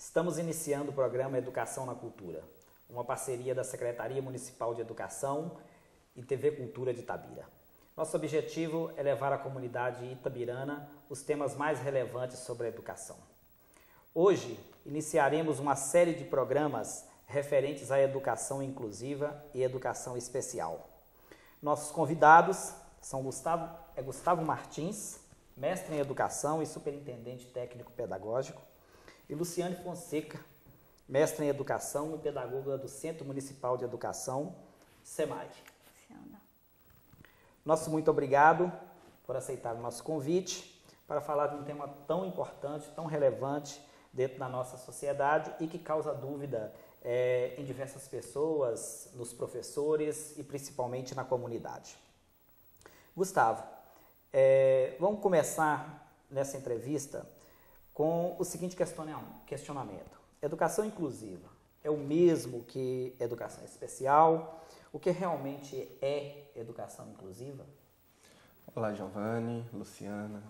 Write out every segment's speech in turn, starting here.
Estamos iniciando o programa Educação na Cultura, uma parceria da Secretaria Municipal de Educação e TV Cultura de Itabira. Nosso objetivo é levar à comunidade itabirana os temas mais relevantes sobre a educação. Hoje, iniciaremos uma série de programas referentes à educação inclusiva e educação especial. Nossos convidados são Gustavo Martins, mestre em educação e superintendente técnico pedagógico, e Luciane Fonseca, mestre em educação e pedagoga do Centro Municipal de Educação, SEMAD. Nosso muito obrigado por aceitar o nosso convite para falar de um tema tão importante, tão relevante dentro da nossa sociedade e que causa dúvida em diversas pessoas, nos professores e principalmente na comunidade. Gustavo, vamos começar nessa entrevista com o seguinte questionamento. Educação inclusiva é o mesmo que educação especial? O que realmente é educação inclusiva? Olá, Giovanni, Luciana,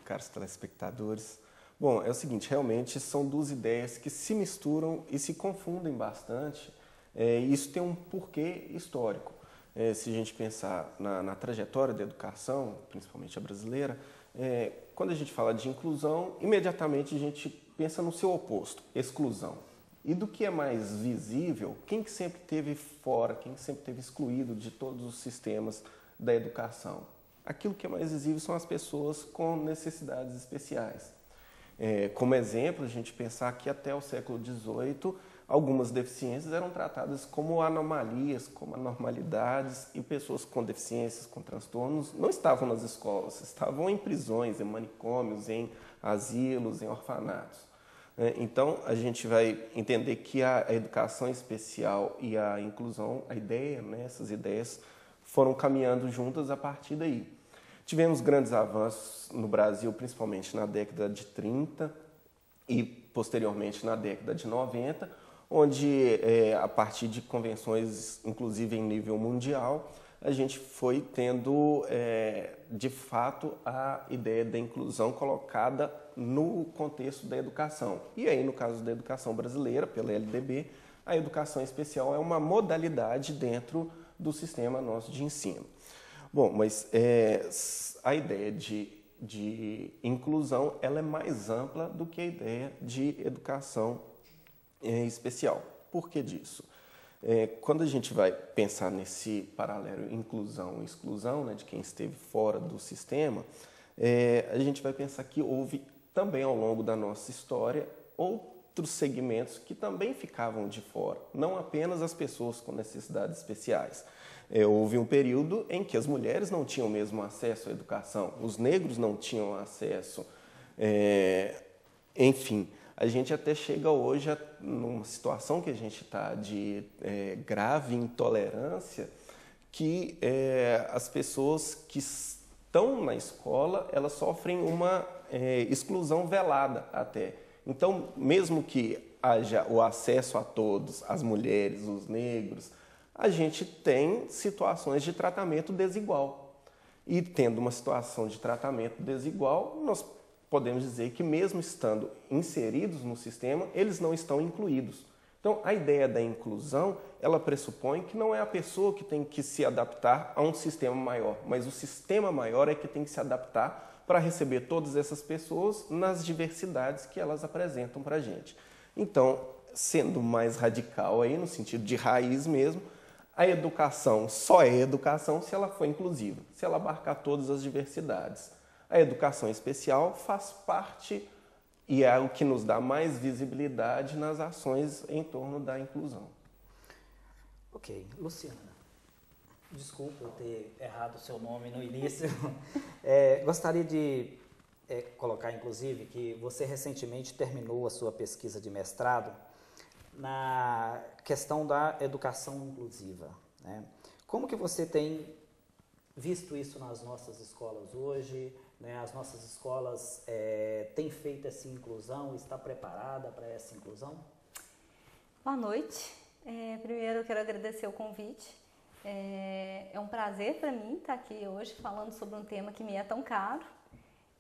caros telespectadores. Bom, é o seguinte, realmente são duas ideias que se misturam e se confundem bastante. Isso tem um porquê histórico. Se a gente pensar na trajetória da educação, principalmente a brasileira, quando a gente fala de inclusão, imediatamente a gente pensa no seu oposto, exclusão. E do que é mais visível, quem que sempre esteve fora, quem que sempre esteve excluído de todos os sistemas da educação? Aquilo que é mais visível são as pessoas com necessidades especiais. Como exemplo, a gente pensar que até o século XVIII, algumas deficiências eram tratadas como anomalias, como anormalidades, e pessoas com deficiências, com transtornos, não estavam nas escolas, estavam em prisões, em manicômios, em asilos, em orfanatos. Então, a gente vai entender que a educação especial e a inclusão, a ideia, essas ideias foram caminhando juntas a partir daí. Tivemos grandes avanços no Brasil, principalmente na década de 30 e posteriormente na década de 90, onde, a partir de convenções, inclusive em nível mundial, a gente foi tendo, de fato, a ideia da inclusão colocada no contexto da educação. E aí, no caso da educação brasileira, pela LDB, a educação especial é uma modalidade dentro do sistema nosso de ensino. Bom, mas a ideia de inclusão ela é mais ampla do que a ideia de educação especial. Por que disso? Quando a gente vai pensar nesse paralelo inclusão e exclusão, de quem esteve fora do sistema, a gente vai pensar que houve também ao longo da nossa história outros segmentos que também ficavam de fora, não apenas as pessoas com necessidades especiais. Houve um período em que as mulheres não tinham mesmo acesso à educação, os negros não tinham acesso, enfim. A gente até chega hoje numa situação que a gente está de grave intolerância, que as pessoas que estão na escola, elas sofrem uma exclusão velada até. Então, mesmo que haja o acesso a todos, as mulheres, os negros, a gente tem situações de tratamento desigual. E tendo uma situação de tratamento desigual, nós podemos dizer que mesmo estando inseridos no sistema, eles não estão incluídos. Então, a ideia da inclusão, ela pressupõe que não é a pessoa que tem que se adaptar a um sistema maior, mas o sistema maior é que tem que se adaptar para receber todas essas pessoas nas diversidades que elas apresentam para a gente. Então, sendo mais radical aí, no sentido de raiz mesmo, a educação só é educação se ela for inclusiva, se ela abarcar todas as diversidades. A educação especial faz parte e é o que nos dá mais visibilidade nas ações em torno da inclusão. Ok. Luciana, desculpa eu ter errado o seu nome no início. Gostaria de colocar, inclusive, que você recentemente terminou a sua pesquisa de mestrado na questão da educação inclusiva, né? Como que você tem visto isso nas nossas escolas hoje? As nossas escolas têm feito essa inclusão? Está preparada para essa inclusão? Boa noite. Primeiro eu quero agradecer o convite. É um prazer para mim estar aqui hoje falando sobre um tema que me é tão caro.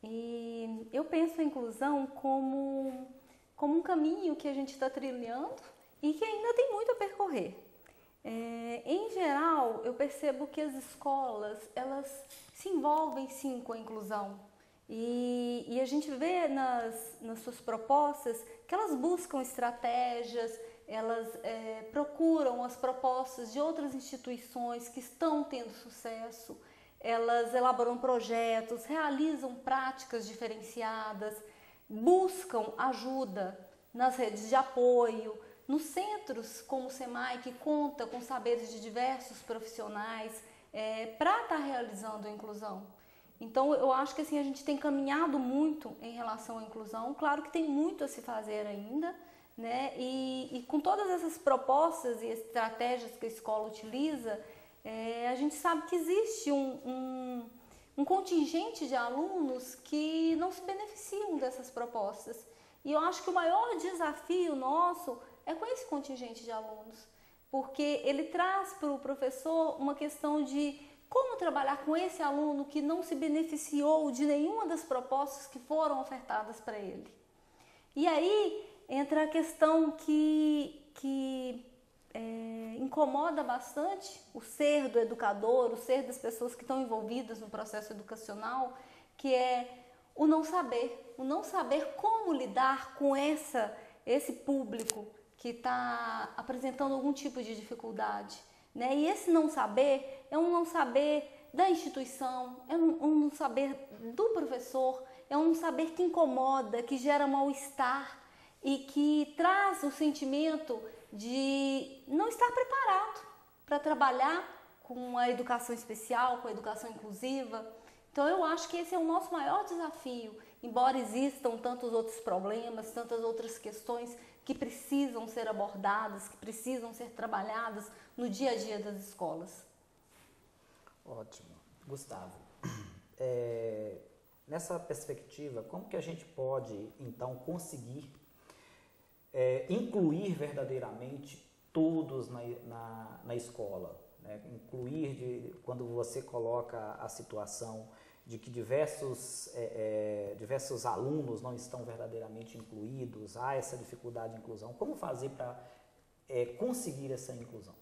E eu penso a inclusão como como um caminho que a gente está trilhando e que ainda tem muito a percorrer. Em geral, eu percebo que as escolas, elas se envolvem sim com a inclusão e a gente vê nas suas propostas que elas buscam estratégias, elas procuram as propostas de outras instituições que estão tendo sucesso, elas elaboram projetos, realizam práticas diferenciadas, buscam ajuda nas redes de apoio, nos centros como o SEMAI, que conta com saberes de diversos profissionais para estar realizando a inclusão. Então, eu acho que assim, a gente tem caminhado muito em relação à inclusão. Claro que tem muito a se fazer ainda, né? E com todas essas propostas e estratégias que a escola utiliza, a gente sabe que existe um contingente de alunos que não se beneficiam dessas propostas. E eu acho que o maior desafio nosso é com esse contingente de alunos, porque ele traz para o professor uma questão de como trabalhar com esse aluno que não se beneficiou de nenhuma das propostas que foram ofertadas para ele. E aí entra a questão que incomoda bastante o ser do educador, o ser das pessoas que estão envolvidas no processo educacional, que é o não saber como lidar com esse público que está apresentando algum tipo de dificuldade, né? E esse não saber é um não saber da instituição, é um não saber do professor, é um não saber que incomoda, que gera mal-estar e que traz o sentimento de não estar preparado para trabalhar com a educação especial, com a educação inclusiva. Então eu acho que esse é o nosso maior desafio, embora existam tantos outros problemas, tantas outras questões que precisam ser abordadas, que precisam ser trabalhadas no dia a dia das escolas. Ótimo. Gustavo, nessa perspectiva, como que a gente pode, então, conseguir incluir verdadeiramente todos na escola? Né? Incluir, quando você coloca a situação de que diversos alunos não estão verdadeiramente incluídos, há essa dificuldade de inclusão. Como fazer para conseguir essa inclusão?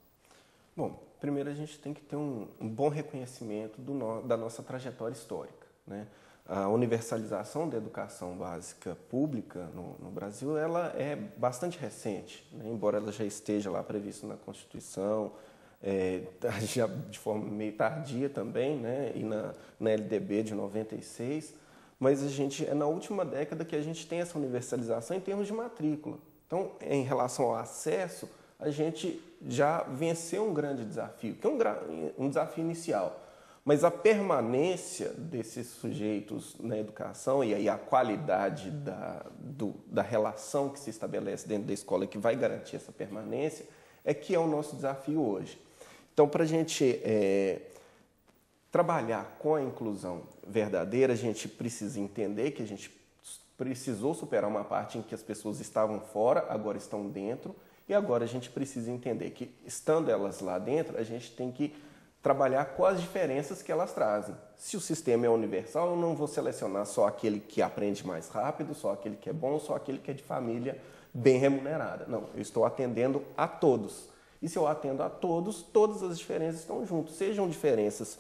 Bom, primeiro a gente tem que ter um bom reconhecimento da nossa trajetória histórica, né? A universalização da educação básica pública no Brasil, ela é bastante recente, né? Embora ela já esteja lá prevista na Constituição, já de forma meio tardia também, né? E na LDB de 96, mas é na última década que a gente tem essa universalização em termos de matrícula. Então, em relação ao acesso, a gente já venceu um grande desafio, que é um desafio inicial. Mas a permanência desses sujeitos na educação e aí a qualidade da relação que se estabelece dentro da escola que vai garantir essa permanência que é o nosso desafio hoje. Então, para a gente trabalhar com a inclusão verdadeira, a gente precisa entender que a gente precisou superar uma parte em que as pessoas estavam fora, agora estão dentro, e agora a gente precisa entender que, estando elas lá dentro, a gente tem que trabalhar com as diferenças que elas trazem. Se o sistema é universal, eu não vou selecionar só aquele que aprende mais rápido, só aquele que é bom, só aquele que é de família bem remunerada. Não, eu estou atendendo a todos. E se eu atendo a todos, todas as diferenças estão juntas. Sejam diferenças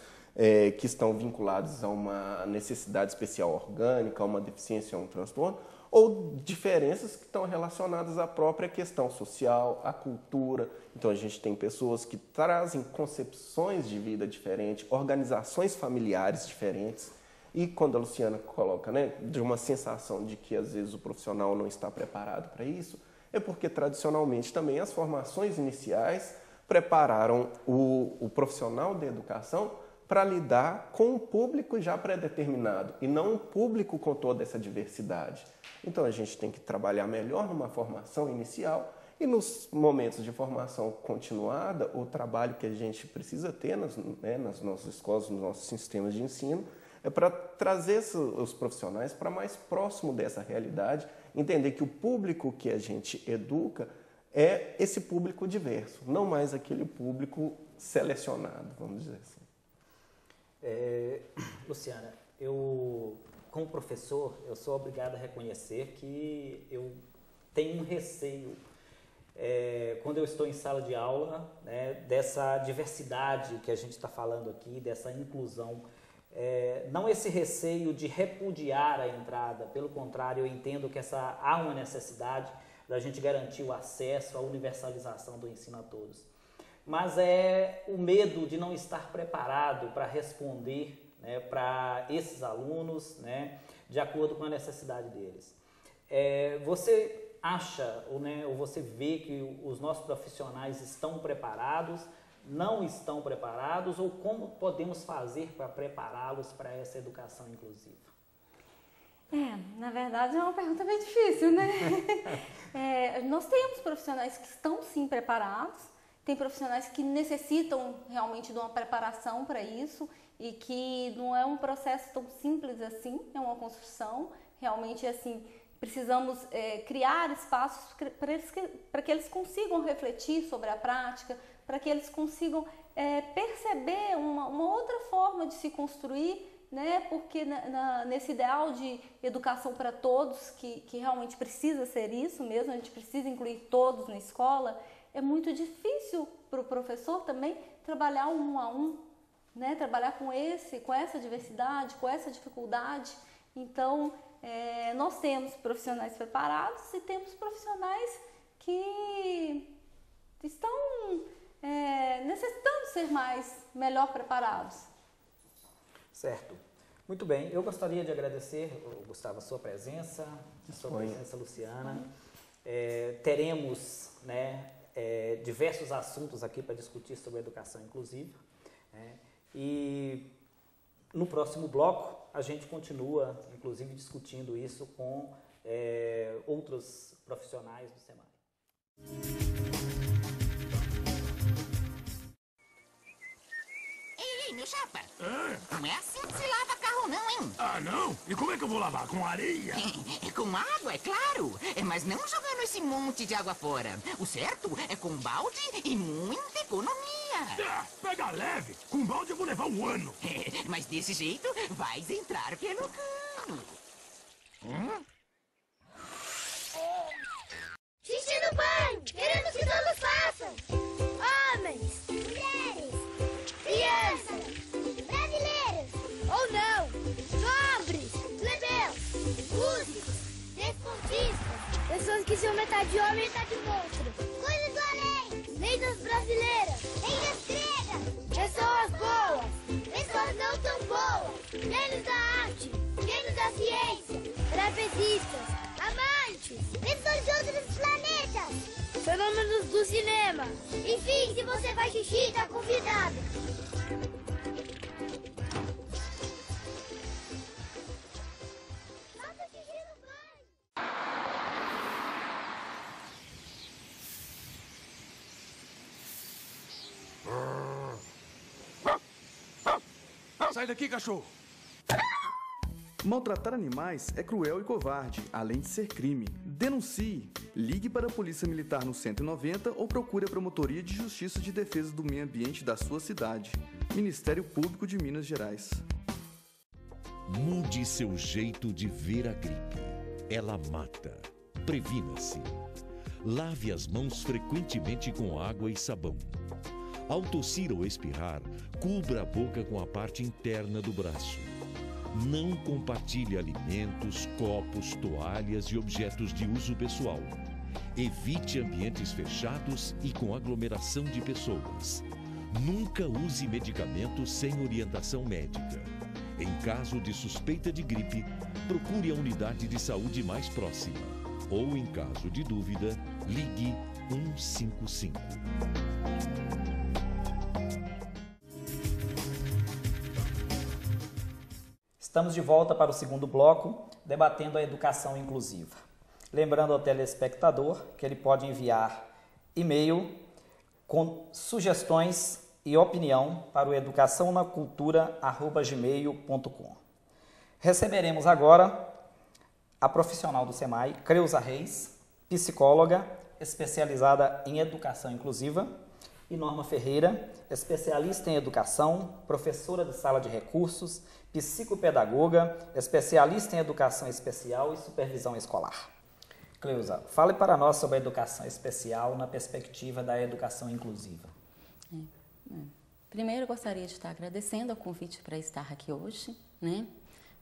que estão vinculadas a uma necessidade especial orgânica, a uma deficiência ou a um transtorno, ou diferenças que estão relacionadas à própria questão social, à cultura. Então, a gente tem pessoas que trazem concepções de vida diferentes, organizações familiares diferentes. E quando a Luciana coloca, né, de uma sensação de que, às vezes, o profissional não está preparado para isso, é porque, tradicionalmente, também as formações iniciais prepararam o profissional da educação para lidar com um público já pré-determinado e não um público com toda essa diversidade. Então, a gente tem que trabalhar melhor numa formação inicial e nos momentos de formação continuada, o trabalho que a gente precisa ter nas nossas escolas, nos nossos sistemas de ensino, é para trazer os profissionais para mais próximo dessa realidade, entender que o público que a gente educa é esse público diverso, não mais aquele público selecionado, vamos dizer assim. Luciana, eu, como professor, eu sou obrigado a reconhecer que eu tem um receio, quando eu estou em sala de aula, né, dessa diversidade que a gente está falando aqui, dessa inclusão. Não esse receio de repudiar a entrada, pelo contrário, eu entendo que há uma necessidade da gente garantir o acesso, a universalização do ensino a todos. Mas é o medo de não estar preparado para responder, né, para esses alunos, né, de acordo com a necessidade deles. Você acha, ou você vê que os nossos profissionais estão preparados, não estão preparados, ou como podemos fazer para prepará-los para essa educação inclusiva? Na verdade é uma pergunta bem difícil, né? Nós temos profissionais que estão sim preparados, tem profissionais que necessitam realmente de uma preparação para isso e que não é um processo tão simples assim, é uma construção, realmente assim, precisamos criar espaços para que eles consigam refletir sobre a prática, para que eles consigam perceber uma outra forma de se construir, né? Porque nesse ideal de educação para todos, que realmente precisa ser isso mesmo, a gente precisa incluir todos na escola, é muito difícil para o professor também trabalhar um a um, né? Trabalhar com essa diversidade, com essa dificuldade. Então, nós temos profissionais preparados e temos profissionais que estão necessitando ser melhor preparados. Certo. Muito bem. Eu gostaria de agradecer, Gustavo, a sua presença, Luciana. Teremos, né, diversos assuntos aqui para discutir sobre a educação inclusiva. E no próximo bloco a gente continua, inclusive, discutindo isso com outros profissionais do SEMAI. Meu chapa, não é assim que se lava carro não, hein? Ah, não? E como é que eu vou lavar? Com areia? Com água, é claro. Mas não jogando esse monte de água fora. O certo é com balde e muita economia. Pega leve. Com balde eu vou levar um ano. Mas desse jeito, vais entrar pelo cano. Xixi no banho! Queremos que todos façam! Homens! Mulheres! Crianças! Brasileiros! Ou não! Nobres! Plebeus! Músicos! Desportistas! Pessoas que são metade homem e metade monstro! Coisas do além! Lendas brasileiras! Lendas gregas! Pessoas boas! Pessoas não tão boas! Gênios da arte! Gênios da ciência! Trapezistas! Amantes! Pessoas de outros planetas! Fenômenos do cinema! Enfim, se você faz xixi, tá convidado! Faça xixi no banho! Sai daqui, cachorro! Maltratar animais é cruel e covarde, além de ser crime. Denuncie! Ligue para a Polícia Militar no 190 ou procure a Promotoria de Justiça de Defesa do Meio Ambiente da sua cidade. Ministério Público de Minas Gerais. Mude seu jeito de ver a gripe. Ela mata. Previna-se. Lave as mãos frequentemente com água e sabão. Ao tossir ou espirrar, cubra a boca com a parte interna do braço. Não compartilhe alimentos, copos, toalhas e objetos de uso pessoal. Evite ambientes fechados e com aglomeração de pessoas. Nunca use medicamentos sem orientação médica. Em caso de suspeita de gripe, procure a unidade de saúde mais próxima. Ou, em caso de dúvida, ligue 155. Estamos de volta para o segundo bloco, debatendo a educação inclusiva. Lembrando ao telespectador que ele pode enviar e-mail com sugestões e opinião para o educaçãonacultura@gmail.com. Receberemos agora a profissional do SEMAI, Creuza Reis, psicóloga especializada em educação inclusiva, e Norma Ferreira, especialista em educação, professora de sala de recursos, psicopedagoga, especialista em educação especial e supervisão escolar. Cleusa, fale para nós sobre a educação especial na perspectiva da educação inclusiva. Primeiro, eu gostaria de estar agradecendo ao convite para estar aqui hoje, né?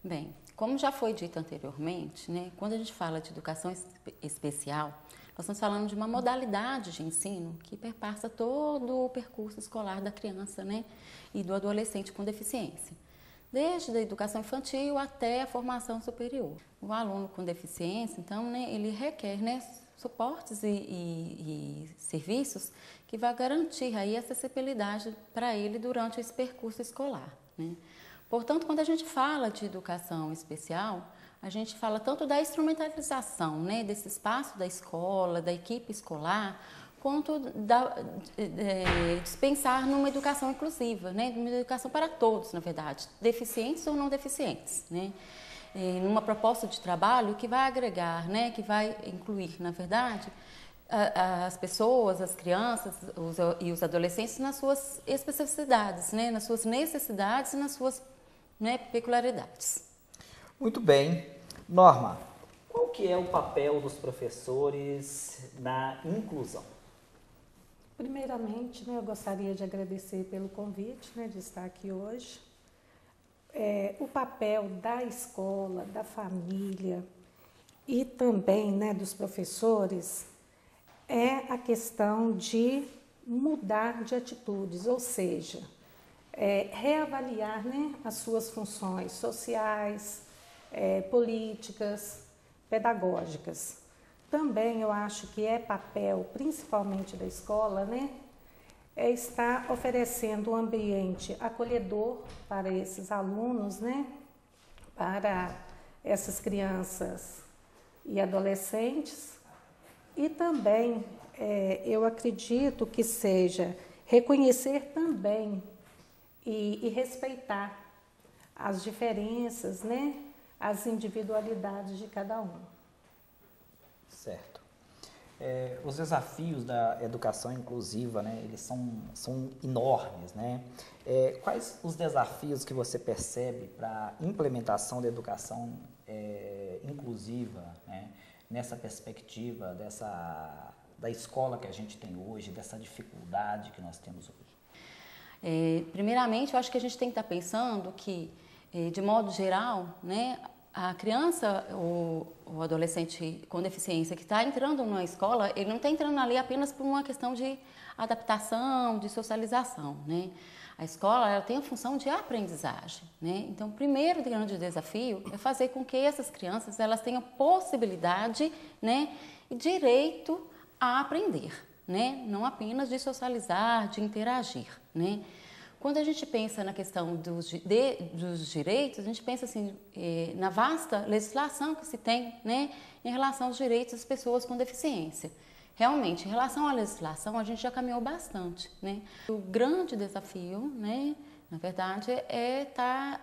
Bem, como já foi dito anteriormente, né, quando a gente fala de educação especial, nós estamos falando de uma modalidade de ensino que perpassa todo o percurso escolar da criança, né, e do adolescente com deficiência, desde a educação infantil até a formação superior. O aluno com deficiência, então, né, ele requer, né, suportes e serviços que vai garantir aí a acessibilidade para ele durante esse percurso escolar, né. Portanto, quando a gente fala de educação especial, a gente fala tanto da instrumentalização, né, desse espaço da escola, da equipe escolar, quanto de pensar numa educação inclusiva, né, uma educação para todos, na verdade, deficientes ou não deficientes, né, numa proposta de trabalho que vai agregar, né, que vai incluir, na verdade, as pessoas, as crianças e os adolescentes nas suas especificidades, né, nas suas necessidades e nas suas, né, peculiaridades. Muito bem. Norma, qual que é o papel dos professores na inclusão? Primeiramente, né, eu gostaria de agradecer pelo convite, né, de estar aqui hoje. O papel da escola, da família e também, né, dos professores é a questão de mudar de atitudes, ou seja, reavaliar, né, as suas funções sociais, políticas, pedagógicas. Também eu acho que é papel, principalmente da escola, né, estar oferecendo um ambiente acolhedor para esses alunos, né, para essas crianças e adolescentes. E também eu acredito que seja reconhecer também e respeitar as diferenças, né, as individualidades de cada um. Certo. Os desafios da educação inclusiva, né, eles são enormes, né? Quais os desafios que você percebe para a implementação da educação inclusiva, né, nessa perspectiva da escola que a gente tem hoje, dessa dificuldade que nós temos hoje? Primeiramente, eu acho que a gente tem que estar pensando que, de modo geral, né, a criança ou o adolescente com deficiência que está entrando numa escola, ele não está entrando ali apenas por uma questão de adaptação, de socialização, né? A escola, ela tem a função de aprendizagem, né? Então, o primeiro grande desafio é fazer com que essas crianças elas tenham possibilidade, né, e direito a aprender, né? Não apenas de socializar, de interagir, né? Quando a gente pensa na questão dos direitos, a gente pensa assim, na vasta legislação que se tem, né, em relação aos direitos das pessoas com deficiência. Realmente, em relação à legislação, a gente já caminhou bastante, né? O grande desafio, né, na verdade,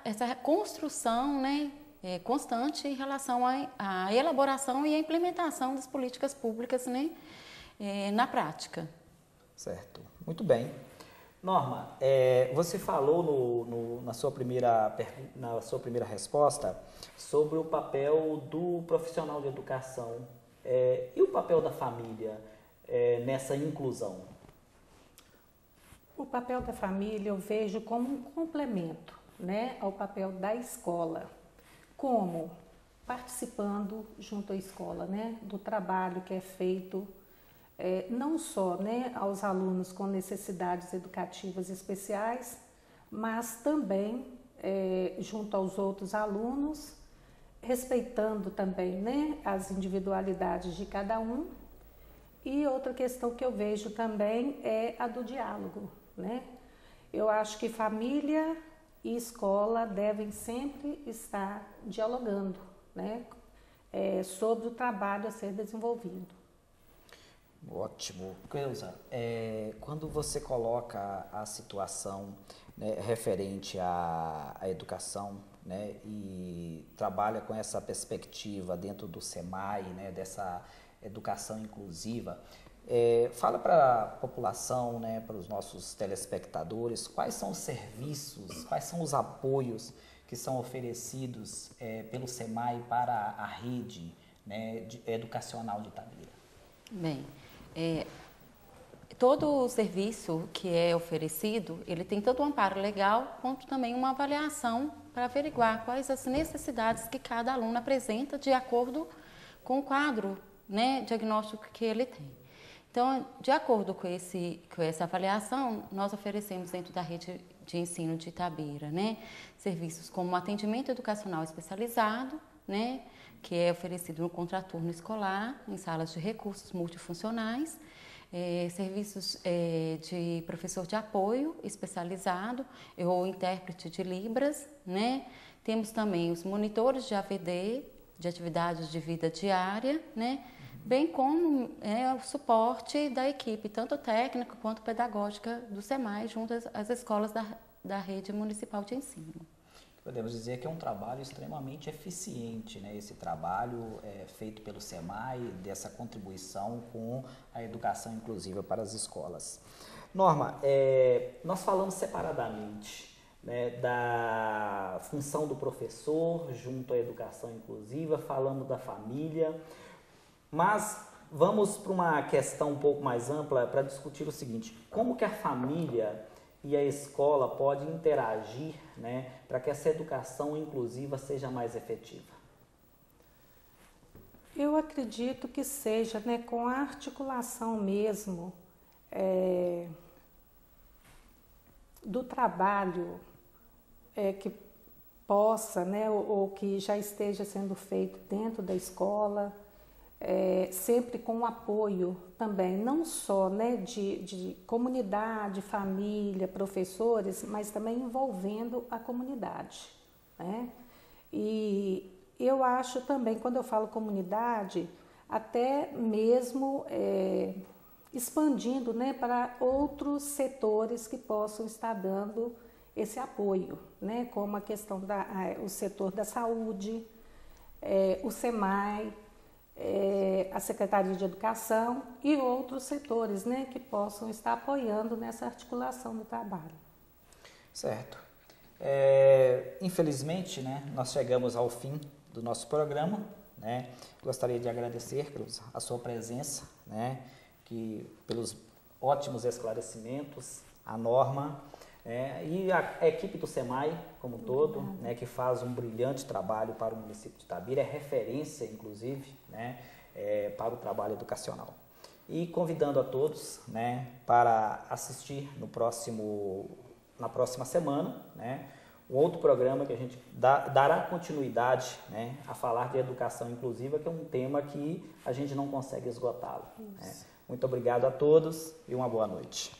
essa construção, né, constante em relação à elaboração e à implementação das políticas públicas, né, na prática. Certo. Muito bem. Norma, você falou na sua primeira resposta sobre o papel do profissional de educação e o papel da família nessa inclusão. O papel da família eu vejo como um complemento, né, ao papel da escola, como participando junto à escola, né, do trabalho que é feito não só, né, aos alunos com necessidades educativas especiais, mas também junto aos outros alunos, respeitando também, né, as individualidades de cada um. E outra questão que eu vejo também é a do diálogo, né? Eu acho que família e escola devem sempre estar dialogando, né, sobre o trabalho a ser desenvolvido. Ótimo. Cleusa, quando você coloca a situação, né, referente à educação, né, e trabalha com essa perspectiva dentro do SEMAI, né, dessa educação inclusiva, fala para a população, né, para os nossos telespectadores, quais são os serviços, quais são os apoios que são oferecidos pelo SEMAI para a rede, né, educacional de Itabira? Bem, todo o serviço que é oferecido, ele tem tanto um amparo legal, quanto também uma avaliação para averiguar quais as necessidades que cada aluno apresenta de acordo com o quadro, né, diagnóstico que ele tem. Então, de acordo com essa avaliação, nós oferecemos dentro da rede de ensino de Itabira, né, serviços como atendimento educacional especializado, né, que é oferecido no contraturno escolar, em salas de recursos multifuncionais, serviços de professor de apoio especializado ou intérprete de Libras, né? Temos também os monitores de AVD, de atividades de vida diária, né? Bem como o suporte da equipe, tanto técnica quanto pedagógica do SEMAI, junto às escolas da rede municipal de ensino. Podemos dizer que é um trabalho extremamente eficiente, né? Esse trabalho feito pelo SEMAI, dessa contribuição com a educação inclusiva para as escolas. Norma, nós falamos separadamente, né, da função do professor junto à educação inclusiva, falamos da família, mas vamos para uma questão um pouco mais ampla para discutir o seguinte: como que a família e a escola podem interagir, né, para que essa educação inclusiva seja mais efetiva? Eu acredito que seja, né, com a articulação mesmo do trabalho que possa, né, ou que já esteja sendo feito dentro da escola, sempre com o apoio também, não só, né, de comunidade, família, professores, mas também envolvendo a comunidade, né? E eu acho também, quando eu falo comunidade, até mesmo expandindo, né, para outros setores que possam estar dando esse apoio, né, como a questão o setor da saúde, o SEMAI, a Secretaria de Educação e outros setores, né, que possam estar apoiando nessa articulação do trabalho. Certo. Infelizmente, né, nós chegamos ao fim do nosso programa, né? Gostaria de agradecer a sua presença, né, pelos ótimos esclarecimentos, a Norma, e a equipe do SEMAI como um todo, né, que faz um brilhante trabalho para o município de Itabira, é referência, inclusive, né, para o trabalho educacional. E convidando a todos, né, para assistir na próxima semana, né, um outro programa que a gente dará continuidade, né, a falar de educação inclusiva, que é um tema que a gente não consegue esgotá-lo. Né? Muito obrigado a todos e uma boa noite.